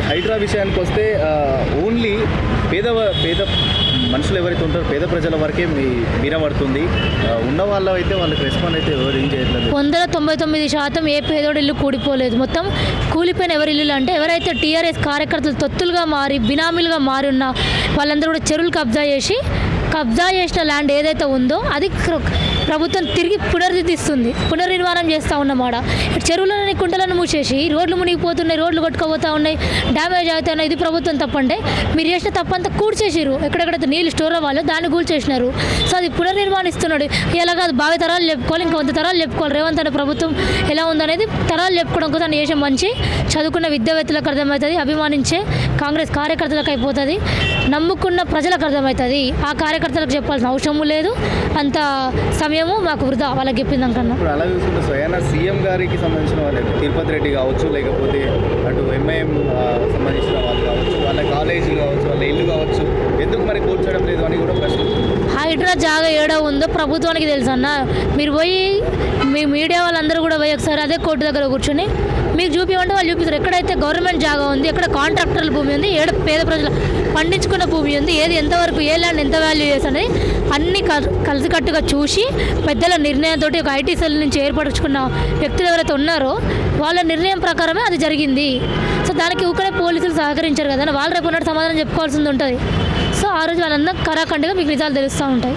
హైడ్రా విషయానికి వస్తే ఓన్లీ పేద పేద మనుషులు ఎవరైతే ఉంటారో పేద ప్రజల వరకే మీరపడుతుంది. ఉన్న వాళ్ళు అయితే వాళ్ళకి రెస్పాండ్ అయితే ఎవరు ఏం చేయట్లేదు. 99% ఏ పేదోడి ఇల్లు కూడిపోలేదు. మొత్తం కూలిపోయిన ఎవరి ఇల్లు అంటే ఎవరైతే టీఆర్ఎస్ కార్యకర్తలు తొత్తులుగా మారి బినామీలుగా మారి ఉన్న వాళ్ళందరూ కూడా చెరువులు కబ్జా చేసిన ల్యాండ్ ఏదైతే ఉందో అది ప్రభుత్వం తిరిగి పునర్నిర్మాణం చేస్తూ ఉన్నమాట. చెరువులని కుంటలను మూసేసి రోడ్లు మునిగిపోతున్నాయి, రోడ్లు కొట్టుకుపోతూ ఉన్నాయి, డ్యామేజ్ అవుతున్నాయి. ఇది ప్రభుత్వం తప్పంటే మీరు చేసిన తప్పంతా కూల్చేసారు. ఎక్కడెక్కడైతే నీళ్ళు స్టోర్ అవ్వాలో దాన్ని కూల్చేసినారు. సో అది పునర్నిర్మాణిస్తున్నాడు. ఇలా కాదు భావి తరాలు చెప్పుకోవాలి, ఇంకా 100 తరాలు చెప్పుకోవాలి. రేవంత్ అనే ప్రభుత్వం ఎలా ఉందనేది తరాలు చెప్పుకోవడం కోసం తను చేసే మంచి చదువుకున్న విద్యావేత్తలకు అర్థమవుతుంది, అభిమానించే కాంగ్రెస్ కార్యకర్తలకు అయిపోతుంది, నమ్ముకున్న ప్రజలకు అర్థమవుతుంది. ఆ కార్యకర్తలకు చెప్పాల్సిన అవసరం లేదు, అంత సమయము మాకు వృధా వాళ్ళకి చెప్పిందాకన్నా. ఇప్పుడు అలా చూసుకుంటే స్వయాన సీఎం గారికి సంబంధించిన వాళ్ళు తిరుపతి రెడ్డి కావచ్చు, లేకపోతే అటు ఎంఐఎం సంబంధించిన వాళ్ళు కావచ్చు, వాళ్ళ కాలేజీలు కావచ్చు, వాళ్ళ ఇల్లు కావచ్చు, ఎందుకు మరి కూర్చోవడం లేదు అని కూడా ప్రశ్న. హైడ్రా జాగా ఏడో ఉందో ప్రభుత్వానికి తెలుసు అన్న. మీరు పోయి మీ మీడియా వాళ్ళందరూ కూడా పోయి ఒకసారి అదే కోర్టు దగ్గర కూర్చొని మీకు చూపించమంటే వాళ్ళు చూపిస్తారు. ఎక్కడైతే గవర్నమెంట్ జాగా ఉంది, ఎక్కడ కాంట్రాక్టర్ల భూమి ఉంది, ఏడ పేద ప్రజలు పండించుకున్న భూమి ఉంది, ఏది ఎంతవరకు ఏ ల్యాండ్ ఎంత వాల్యూ చేస్తుంది అన్నీ కలిసికట్టుగా చూసి పెద్దల నిర్ణయంతో ఒక ఐటీ సెల్ నుంచి ఏర్పరచుకున్న వ్యక్తులు ఎవరైతే ఉన్నారో వాళ్ళ నిర్ణయం ప్రకారమే అది జరిగింది. సో దానికి ఊకనే పోలీసులు సహకరించారు కదా, వాళ్ళు రేపు ఉన్నట్టు సమాధానం చెప్పుకోవాల్సింది ఉంటుంది. సో ఆ రోజు వాళ్ళందరూ కరాఖండిగా మీకు నిజాలు తెలుస్తూ ఉంటాయి.